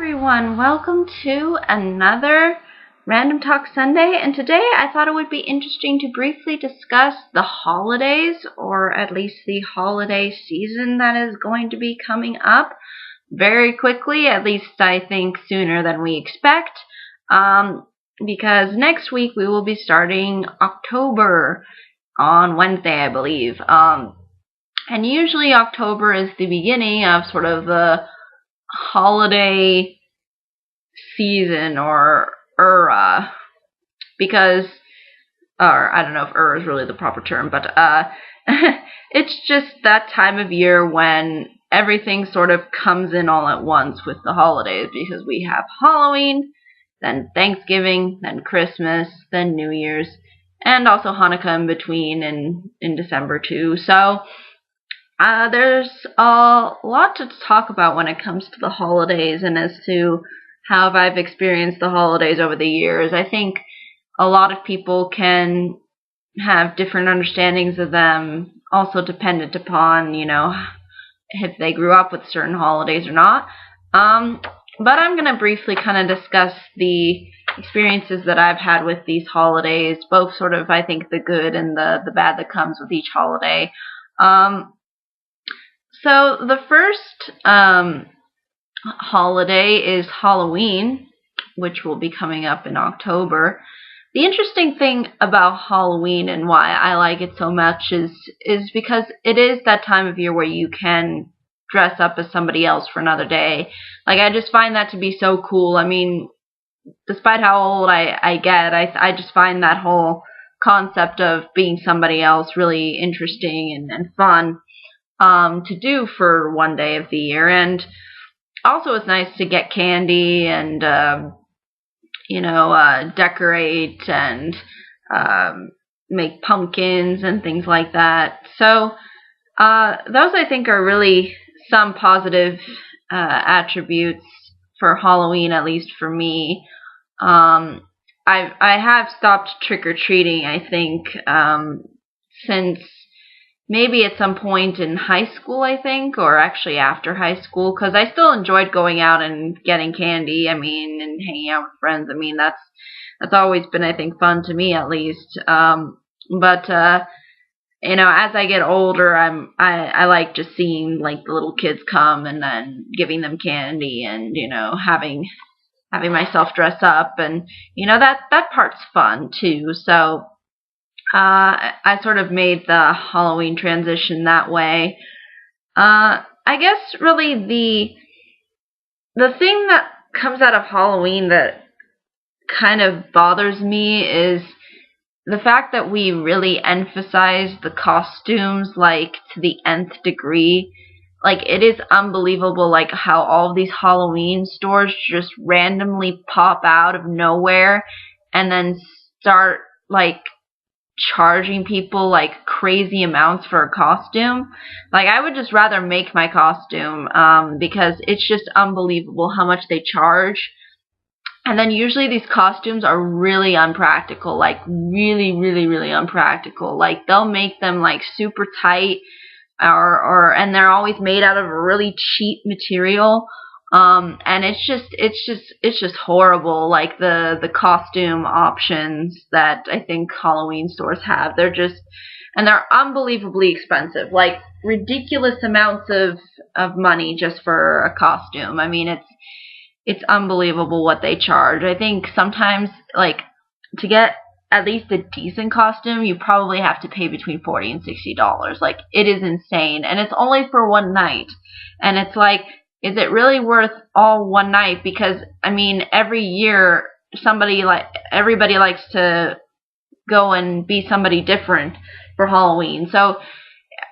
everyone, welcome to another Random Talk Sunday, and today I thought it would be interesting to briefly discuss the holidays, or at least the holiday season that is going to be coming up very quickly, at least I think sooner than we expect, because next week we will be starting October on Wednesday, I believe, and usually October is the beginning of sort of the holiday season or era, because, or I don't know if era is really the proper term, but it's just that time of year when everything sort of comes in all at once with the holidays, because we have Halloween, then Thanksgiving, then Christmas, then New Year's, and also Hanukkah in between, and in December too. So there's a lot to talk about when it comes to the holidays and as to how I've experienced the holidays over the years. I think a lot of people can have different understandings of them, also dependent upon, if they grew up with certain holidays or not. But I'm going to briefly kind of discuss the experiences that I've had with these holidays, both sort of, I think, the good and the bad that comes with each holiday. So the first holiday is Halloween, which will be coming up in October. The interesting thing about Halloween and why I like it so much is because it is that time of year where you can dress up as somebody else for another day. Like, I just find that to be so cool. I mean, despite how old I get, I just find that whole concept of being somebody else really interesting and fun to do for one day of the year. And also it's nice to get candy and decorate and make pumpkins and things like that. So those, I think, are really some positive attributes for Halloween, at least for me. I have stopped trick-or-treating, I think, since maybe at some point in high school, I think, or actually after high school, because I still enjoyed going out and getting candy, and hanging out with friends. That's always been, I think, fun to me, at least. But as I get older, I like just seeing, like, the little kids come and then giving them candy and, having myself dress up, and, that part's fun, too. So I sort of made the Halloween transition that way. I guess really the thing that comes out of Halloween that kind of bothers me is the fact that we really emphasize the costumes, like, to the nth degree. Like, it is unbelievable, like, how all of these Halloween stores just randomly pop out of nowhere and then start, like, charging people like crazy amounts for a costume. Like, I would just rather make my costume, because it's just unbelievable how much they charge. And then usually these costumes are really unpractical, like really, really, really unpractical. Like, they'll make them like super tight, and they're always made out of a really cheap material. And it's just horrible. Like, the costume options that I think Halloween stores have, and they're unbelievably expensive. Like, ridiculous amounts of money just for a costume. I mean, it's unbelievable what they charge. I think sometimes, like, to get at least a decent costume, you probably have to pay between $40 and $60. Like, it is insane, and it's only for one night. And it's like, is it really worth all one night? Because, every year everybody likes to go and be somebody different for Halloween. So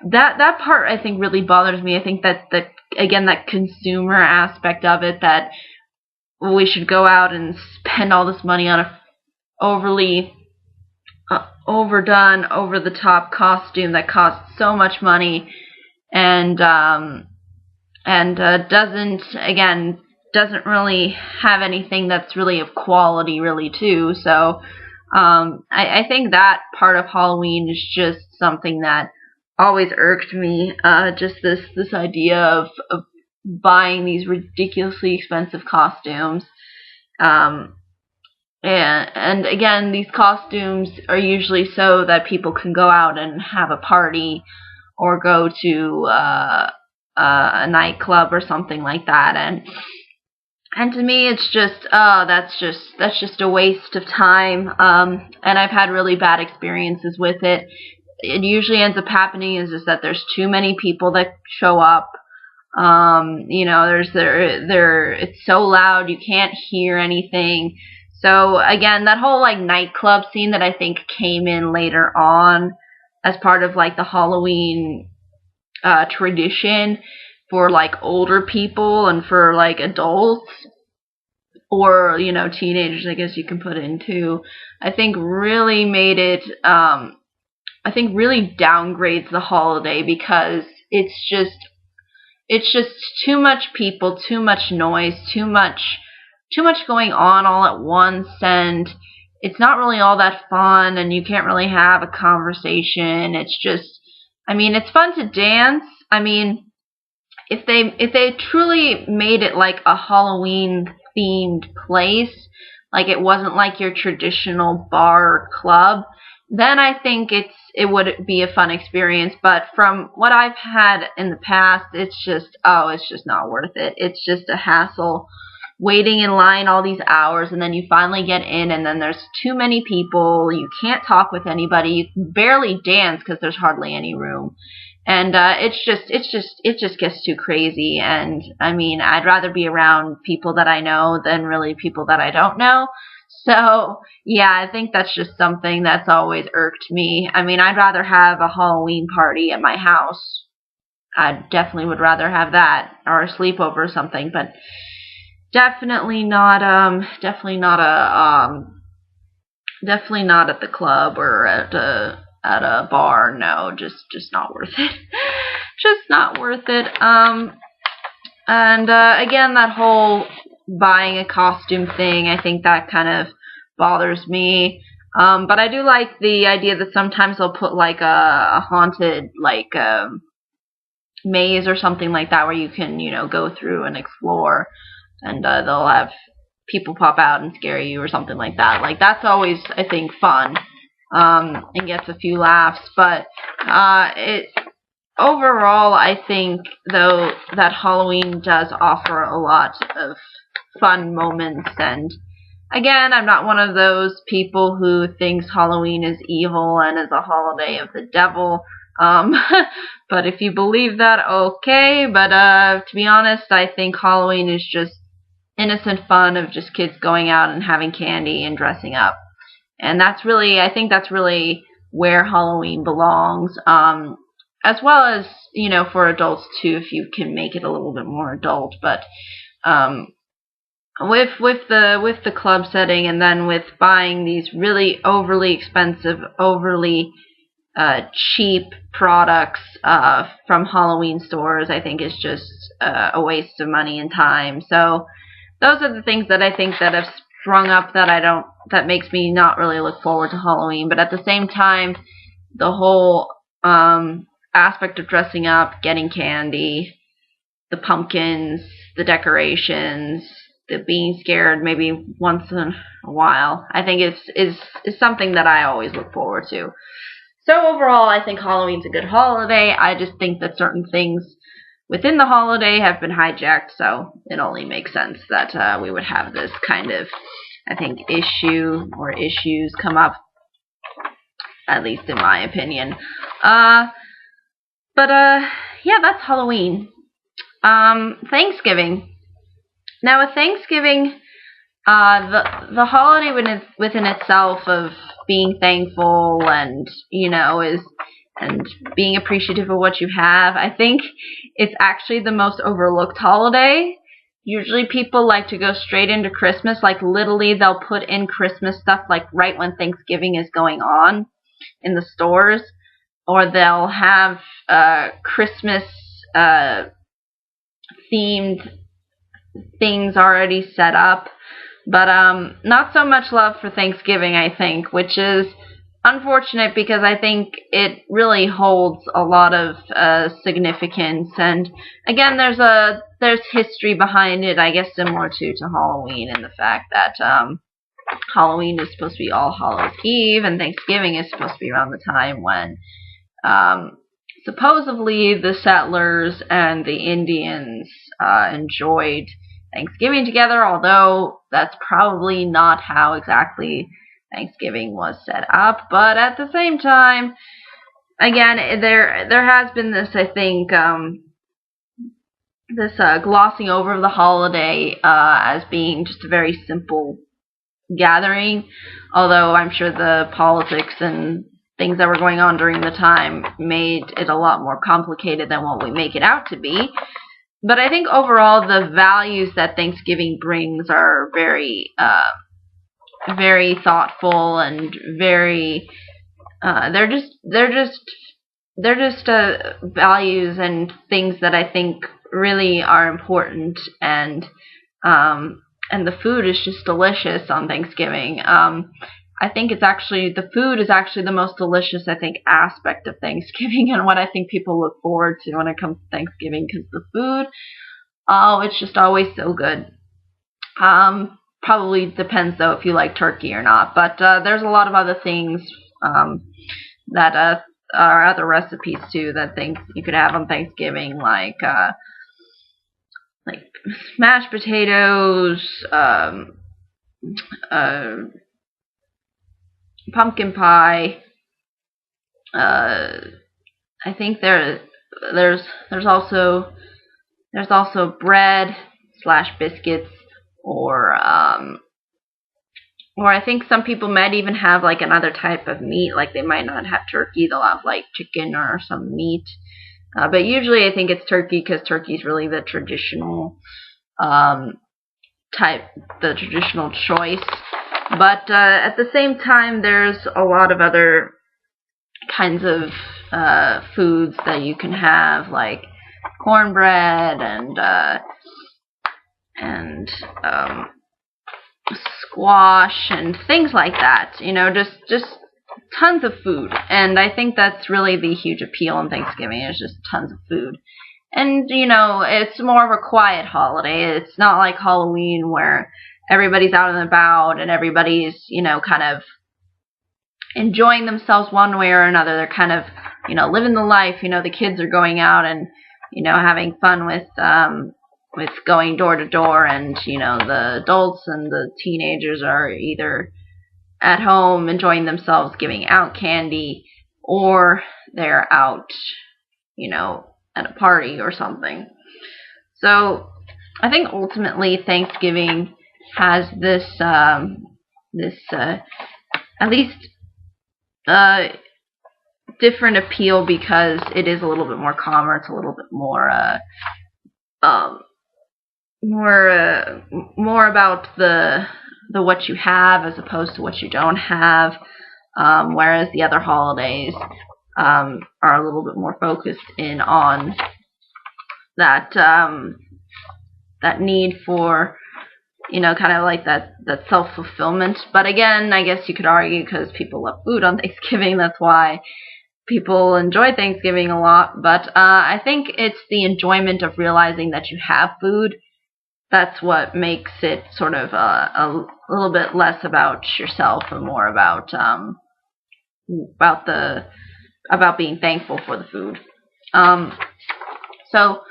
that part, I think, really bothers me. I think that that consumer aspect of it, that we should go out and spend all this money on a overly overdone, over-the-top costume that costs so much money, and doesn't really have anything that's really of quality, really, too. So I think that part of Halloween is just something that always irked me. Just this idea of buying these ridiculously expensive costumes. And again, these costumes are usually so that people can go out and have a party or go to a nightclub or something like that. And to me, it's just, oh, that's just a waste of time. And I've had really bad experiences with it. It usually ends up happening is that there's too many people that show up. It's so loud you can't hear anything. So again, that whole like nightclub scene that I think came in later on as part of like the Halloween tradition for like older people and for like adults or teenagers, I guess you can put in too. I think really made it. I think really downgrades the holiday because it's just too much people, too much noise, too much going on all at once, and it's not really all that fun, and you can't really have a conversation. It's just, I mean, it's fun to dance. I mean, if they truly made it like a Halloween themed place, like it wasn't like your traditional bar or club, then I think it would be a fun experience. But from what I've had in the past, it's just not worth it. It's just a hassle waiting in line all these hours, and then you finally get in, and then there's too many people. You can't talk with anybody. You can barely dance because there's hardly any room. And it just gets too crazy. And I mean, I'd rather be around people that I know than really people that I don't know. So yeah, I think that's just something that's always irked me. I mean, I'd rather have a Halloween party at my house. I definitely would rather have that, or a sleepover or something, but definitely not at the club or at a bar. No, just not worth it. Just not worth it. And again, that whole buying a costume thing, I think that kind of bothers me. But I do like the idea that sometimes they'll put like a haunted like maze or something like that where you can go through and explore, and they'll have people pop out and scare you or something like that. Like that's always, I think, fun. And gets a few laughs, but overall, I think, though, that Halloween does offer a lot of fun moments, and again, I'm not one of those people who thinks Halloween is evil and is a holiday of the devil, but if you believe that, okay, but to be honest, I think Halloween is just innocent fun of just kids going out and having candy and dressing up. And I think that's really where Halloween belongs, as well as, for adults too, if you can make it a little bit more adult. But with the club setting, and then with buying these really overly expensive, overly cheap products from Halloween stores, I think is just a waste of money and time. So those are the things that I think that have sprung up that makes me not really look forward to Halloween. But at the same time, the whole aspect of dressing up, getting candy, the pumpkins, the decorations, the being scared maybe once in a while, I think is something that I always look forward to. So overall, I think Halloween's a good holiday. I just think that certain things within the holiday have been hijacked, so it only makes sense that we would have this kind of, I think, issue or issues come up, at least in my opinion. Yeah, that's Halloween. Thanksgiving. Now, with Thanksgiving, the holiday within itself of being thankful and and being appreciative of what you have, I think it's actually the most overlooked holiday. Usually people like to go straight into Christmas, like literally they'll put in Christmas stuff like right when Thanksgiving is going on in the stores, or they'll have Christmas themed things already set up. But not so much love for Thanksgiving, I think, which is unfortunate because I think it really holds a lot of significance. And again, there's there's history behind it, I guess, similar to Halloween, and the fact that Halloween is supposed to be All Hallows Eve, and Thanksgiving is supposed to be around the time when supposedly the settlers and the Indians enjoyed Thanksgiving together, although that's probably not how exactly Thanksgiving was set up. But at the same time, again, there has been this, I think, this glossing over of the holiday as being just a very simple gathering, although I'm sure the politics and things that were going on during the time made it a lot more complicated than what we make it out to be. But I think overall the values that Thanksgiving brings are very, very thoughtful and very. They're just values and things that I think really are important, and the food is just delicious on Thanksgiving. I think the food is actually the most delicious, I think, aspect of Thanksgiving, and what I think people look forward to when it comes to Thanksgiving, because the food, it's just always so good. Probably depends, though, if you like turkey or not, but there's a lot of other things that are other recipes, too, that you could have on Thanksgiving, like mashed potatoes, pumpkin pie. I think there's also bread / biscuits, or I think some people might even have like another type of meat, like they might not have turkey, they'll have like chicken or some meat. But usually I think it's turkey, because turkey is really the traditional the traditional choice. But at the same time, there's a lot of other kinds of foods that you can have, like cornbread and squash and things like that. Just tons of food. And I think that's really the huge appeal in Thanksgiving, is just tons of food. And, it's more of a quiet holiday. It's not like Halloween where everybody's out and about and everybody's, kind of enjoying themselves one way or another. They're kind of, living the life. The kids are going out and, having fun with going door to door, and, the adults and the teenagers are either at home enjoying themselves, giving out candy, or they're out, at a party or something. So I think ultimately Thanksgiving has this at least different appeal, because it is a little bit more calmer. It's a little bit more more about the what you have as opposed to what you don't have, whereas the other holidays are a little bit more focused in on that need for, kind of like that self-fulfillment. But again, I guess you could argue, because people love food on Thanksgiving, that's why people enjoy Thanksgiving a lot. But I think it's the enjoyment of realizing that you have food. That's what makes it sort of a little bit less about yourself and more about being thankful for the food. So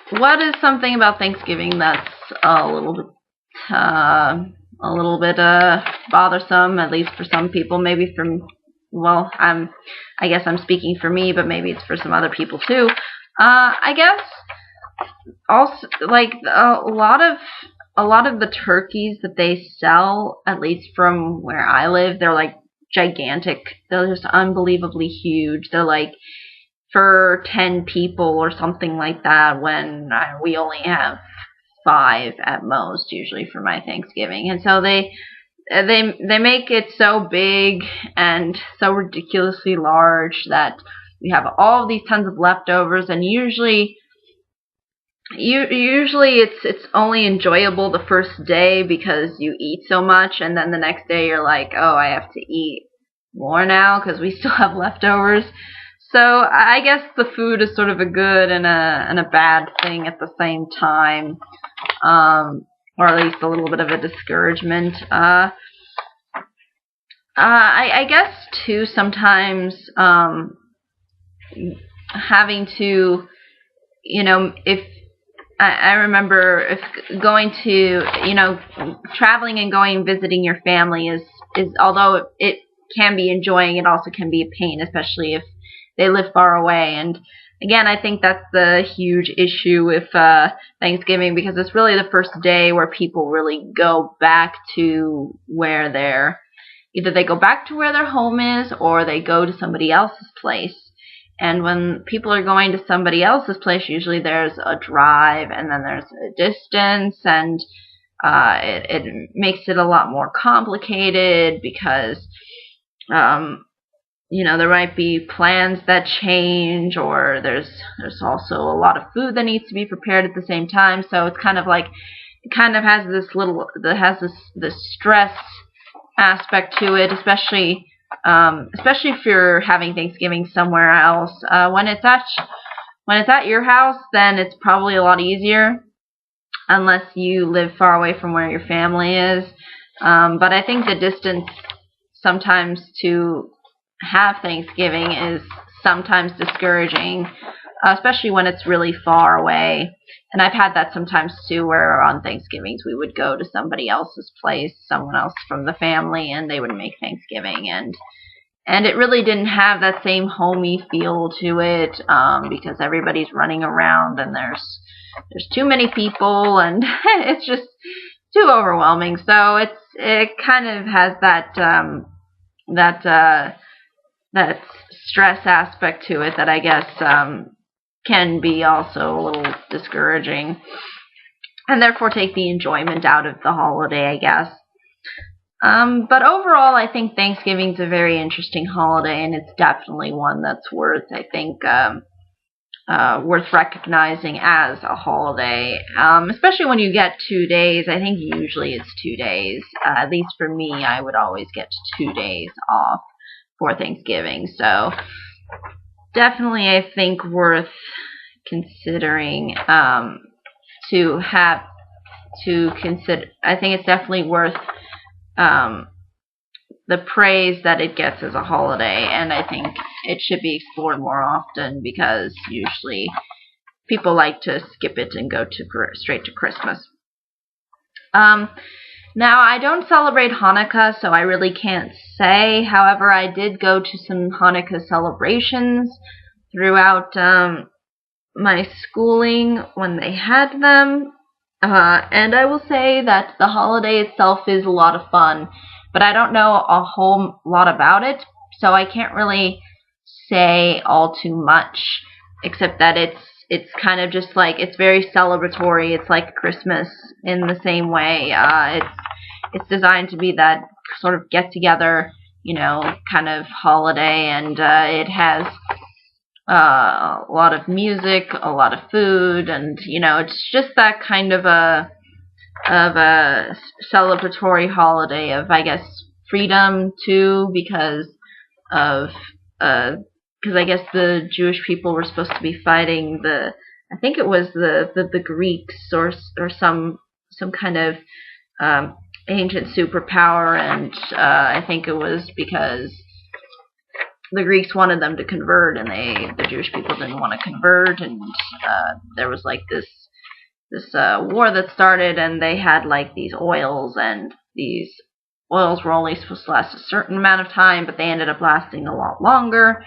what is something about Thanksgiving that's a little bit bothersome, at least for some people? Maybe I guess I'm speaking for me, but maybe it's for some other people too. I guess also, like, a lot of the turkeys that they sell, at least from where I live, they're like gigantic. They're just unbelievably huge. They're like for 10 people or something like that, when we only have 5 at most usually for my Thanksgiving. And so they make it so big and so ridiculously large that we have all these tons of leftovers, and usually it's only enjoyable the first day because you eat so much, and then the next day you're like, oh, I have to eat more now because we still have leftovers. So I guess the food is sort of a good and a bad thing at the same time, or at least a little bit of a discouragement. I guess too sometimes having to, if I remember if going to, traveling and going visiting your family is although it can be enjoying, it also can be a pain, especially if they live far away. And again, I think that's the huge issue with Thanksgiving, because it's really the first day where people really go back to where either they go back to where their home is, or they go to somebody else's place. And when people are going to somebody else's place, usually there's a drive, and then there's a distance, and it makes it a lot more complicated because, there might be plans that change, or there's also a lot of food that needs to be prepared at the same time. So it's kind of like, it kind of has this stress aspect to it, especially if you're having Thanksgiving somewhere else. When it's at your house, then it's probably a lot easier, unless you live far away from where your family is. But I think the distance sometimes to have Thanksgiving is sometimes discouraging, especially when it's really far away. And I've had that sometimes too, where on Thanksgivings we would go to somebody else's place, someone else from the family, and they would make Thanksgiving, and it really didn't have that same homey feel to it, because everybody's running around and there's too many people, and it's just too overwhelming. So it kind of has that stress aspect to it that I guess can be also a little discouraging, and therefore take the enjoyment out of the holiday, I guess. But overall, I think Thanksgiving's a very interesting holiday, and it's definitely one that's worth recognizing as a holiday, especially when you get 2 days. I think usually it's 2 days. At least for me, I would always get 2 days off for Thanksgiving. So definitely, I think worth considering consider. I think it's definitely worth the praise that it gets as a holiday, and I think it should be explored more often, because usually people like to skip it and go straight to Christmas. Now, I don't celebrate Hanukkah, so I really can't say. However, I did go to some Hanukkah celebrations throughout my schooling when they had them. And I will say that the holiday itself is a lot of fun, but I don't know a whole lot about it, so I can't really say all too much, except that it's kind of just like, it's very celebratory. It's like Christmas in the same way. It's designed to be that sort of get-together, kind of holiday, and it has a lot of music, a lot of food, and it's just that kind of a celebratory holiday of, I guess, freedom too, because I guess the Jewish people were supposed to be fighting I think it was the Greeks, or some kind of ancient superpower, and I think it was because the Greeks wanted them to convert, and the Jewish people didn't want to convert, and there was like this war that started, and they had like these oils, and these oils were only supposed to last a certain amount of time, but they ended up lasting a lot longer,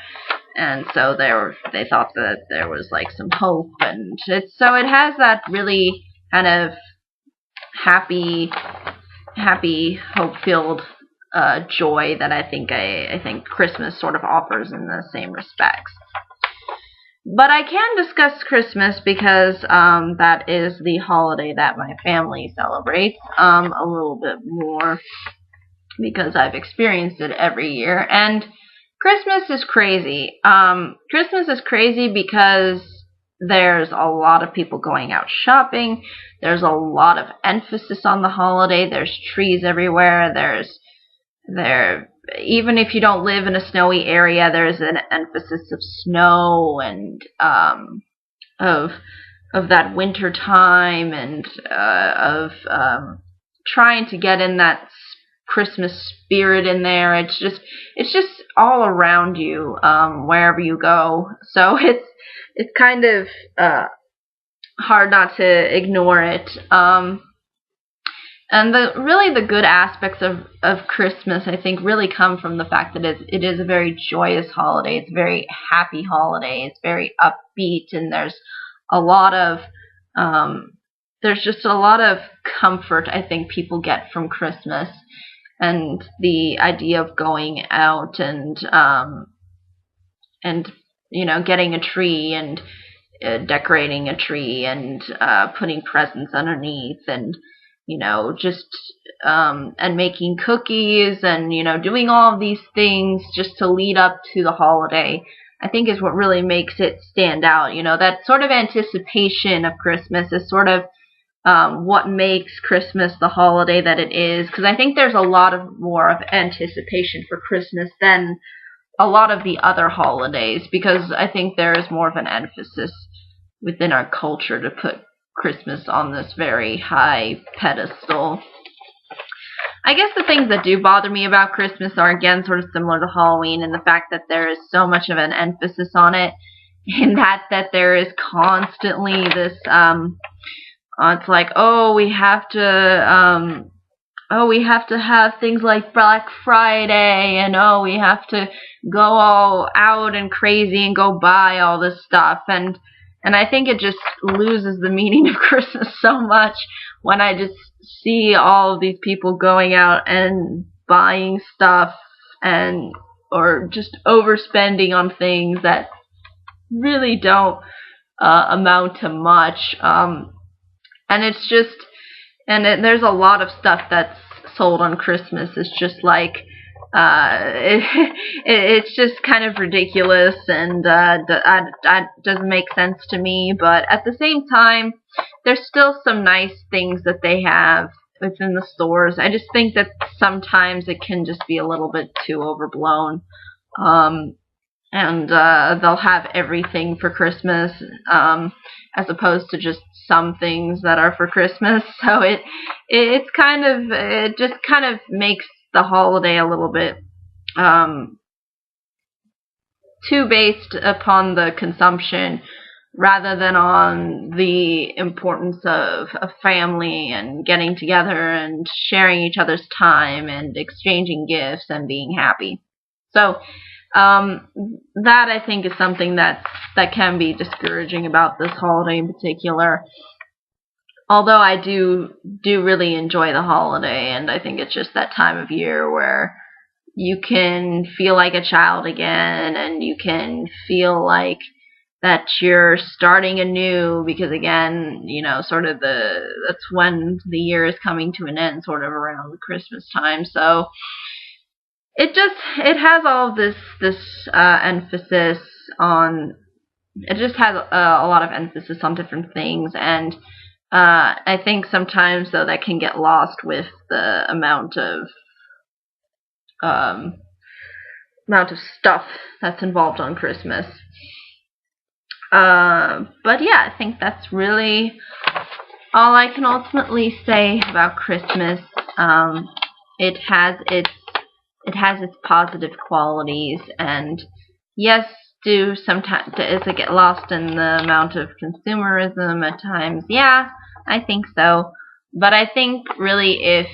and so they thought that there was like some hope, and it has that really kind of happy, hope-filled joy that I think Christmas sort of offers in the same respects. But I can discuss Christmas because that is the holiday that my family celebrates a little bit more, because I've experienced it every year. And Christmas is crazy. Christmas is crazy because there's a lot of people going out shopping. There's a lot of emphasis on the holiday. There's trees everywhere. There's there, even if you don't live in a snowy area, there's an emphasis of snow and of that winter time, and of trying to get in that Christmas spirit in there. It's just all around you wherever you go. So it's kind of hard not to ignore it. And the good aspects of Christmas, I think, really come from the fact that it is a very joyous holiday. It's a very happy holiday. It's very upbeat, and there's a lot of there's just a lot of comfort, I think, people get from Christmas, and the idea of going out and getting a tree and decorating a tree and putting presents underneath, and just and making cookies, and doing all of these things just to lead up to the holiday, I think is what really makes it stand out. That sort of anticipation of Christmas is sort of what makes Christmas the holiday that it is, because I think there's a lot of more of anticipation for Christmas than a lot of the other holidays, because I think there is more of an emphasis within our culture to put Christmas on this very high pedestal. I guess the things that do bother me about Christmas are, again, sort of similar to Halloween, and the fact that there is so much of an emphasis on it, and that there is constantly this it's like, we have to have things like Black Friday, and we have to go all out and crazy and go buy all this stuff, and I think it just loses the meaning of Christmas so much when I just see all of these people going out and buying stuff, or just overspending on things that really don't amount to much. And it's just, there's a lot of stuff that's sold on Christmas. It's just like, it's just kind of ridiculous, and doesn't make sense to me. But at the same time, there's still some nice things that they have within the stores. I just think that sometimes it can just be a little bit too overblown. And they'll have everything for Christmas, as opposed to just some things that are for Christmas. So it just kind of makes the holiday a little bit too based upon the consumption rather than on the importance of a family and getting together and sharing each other's time and exchanging gifts and being happy. So that, I think, is something that can be discouraging about this holiday in particular. Although I do really enjoy the holiday, and I think it's just that time of year where you can feel like a child again, and you can feel like that you're starting anew, because again, sort of that's when the year is coming to an end, sort of around the Christmas time. So it has all of this emphasis on, it just has a lot of emphasis on different things, and I think sometimes, though, that can get lost with the amount of stuff that's involved on Christmas. But yeah, I think that's really all I can ultimately say about Christmas. It has its positive qualities, and yes, does it get lost in the amount of consumerism at times? Yeah, I think so. But I think really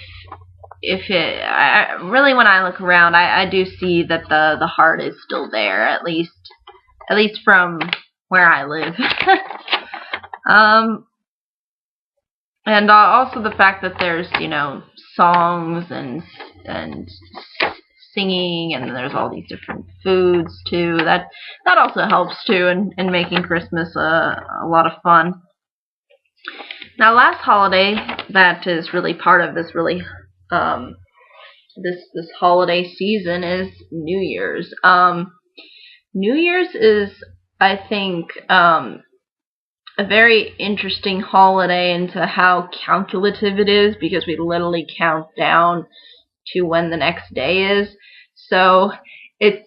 really when I look around, I do see that the heart is still there, at least from where I live. And also the fact that there's songs and singing, and there's all these different foods too. That also helps too in making Christmas a lot of fun. Now, last holiday that is really part of this this holiday season is New Year's. New Year's is, I think, a very interesting holiday into how calculative it is, because we literally count down to when the next day is. So it's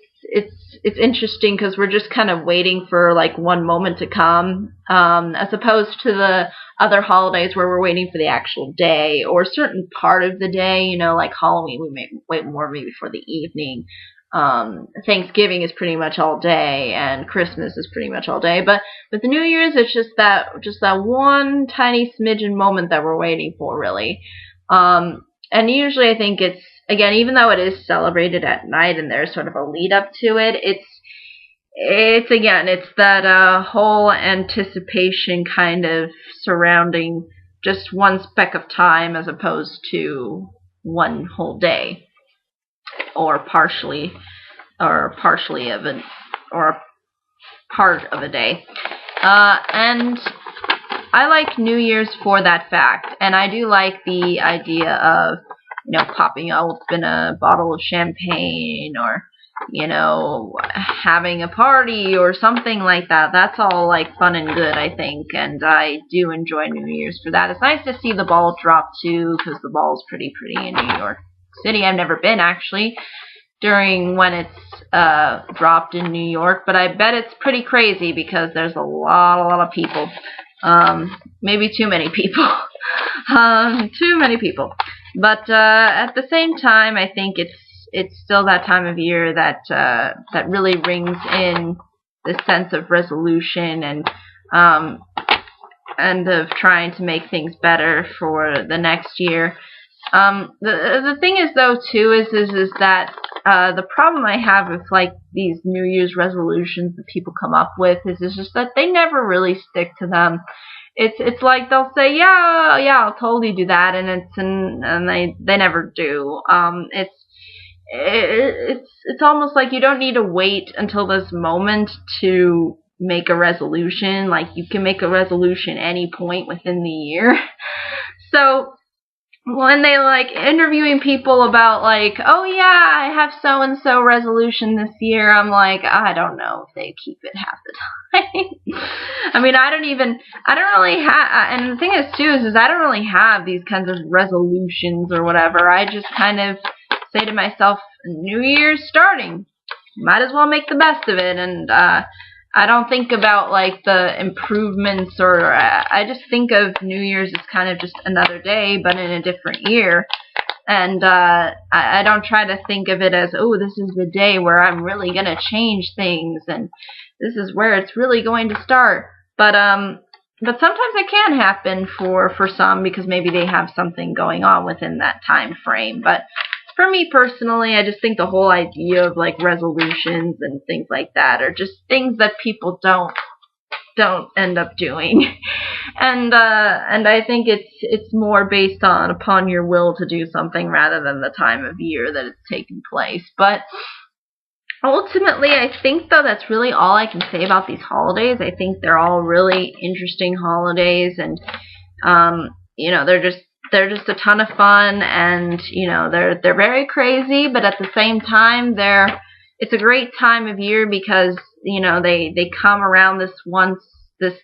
interesting because we're just kind of waiting for like one moment to come, as opposed to the other holidays where we're waiting for the actual day or a certain part of the day. You know, like Halloween, we may wait more maybe for the evening. Thanksgiving is pretty much all day, and Christmas is pretty much all day. But with the New Year's, it's just that one tiny smidgen moment that we're waiting for, really. And usually, I think it's, again, even though it is celebrated at night and there's sort of a lead up to it, it's that whole anticipation kind of surrounding just one speck of time as opposed to one whole day, or partially of an, or a part of a day. And I like New Year's for that fact, and I do like the idea of, you know, popping open a bottle of champagne, or, you know, having a party or something like that. That's all like fun and good, I think, and I do enjoy New Year's for that. It's nice to see the ball drop too, because the ball's pretty in New York City. I've never been actually during when it's dropped in New York, but I bet it's pretty crazy because there's a lot of people. Maybe too many people. Too many people. But at the same time, I think it's still that time of year that that really rings in the sense of resolution and of trying to make things better for the next year. The thing is, though, too, is that the problem I have with like these New Year's resolutions that people come up with is just that they never really stick to them. It's like they'll say, yeah, I'll totally do that, and they never do. It's almost like you don't need to wait until this moment to make a resolution. Like, you can make a resolution any point within the year. So when they like interviewing people about like, oh yeah, I have so and so resolution this year, I'm like, I don't know if they keep it half the time. I mean, I don't really have, and the thing is too is I don't really have these kinds of resolutions or whatever. I just kind of say to myself, New Year's starting, might as well make the best of it, and I don't think about like the improvements, or I just think of New Year's as kind of just another day, but in a different year. And I don't try to think of it as, oh, this is the day where I'm really going to change things, and this is where it's really going to start. But sometimes it can happen for some, because maybe they have something going on within that time frame. But for me personally, I just think the whole idea of like resolutions and things like that are just things that people don't end up doing. And I think it's more based upon your will to do something rather than the time of year that it's taking place. But ultimately, I think, though, that's really all I can say about these holidays. I think they're all really interesting holidays, and you know, they're just a ton of fun, and you know, they're very crazy, but at the same time, it's a great time of year because, you know, they come around this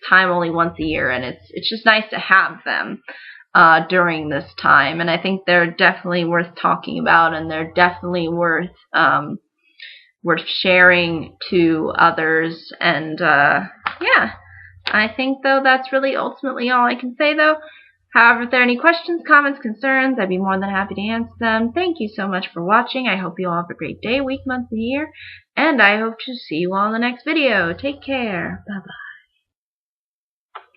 time only once a year, and it's just nice to have them during this time. And I think they're definitely worth talking about, and they're definitely worth sharing to others. And yeah, I think, though, that's really ultimately all I can say, though. However, if there are any questions, comments, concerns, I'd be more than happy to answer them. Thank you so much for watching. I hope you all have a great day, week, month, and year, and I hope to see you all in the next video. Take care. Bye-bye.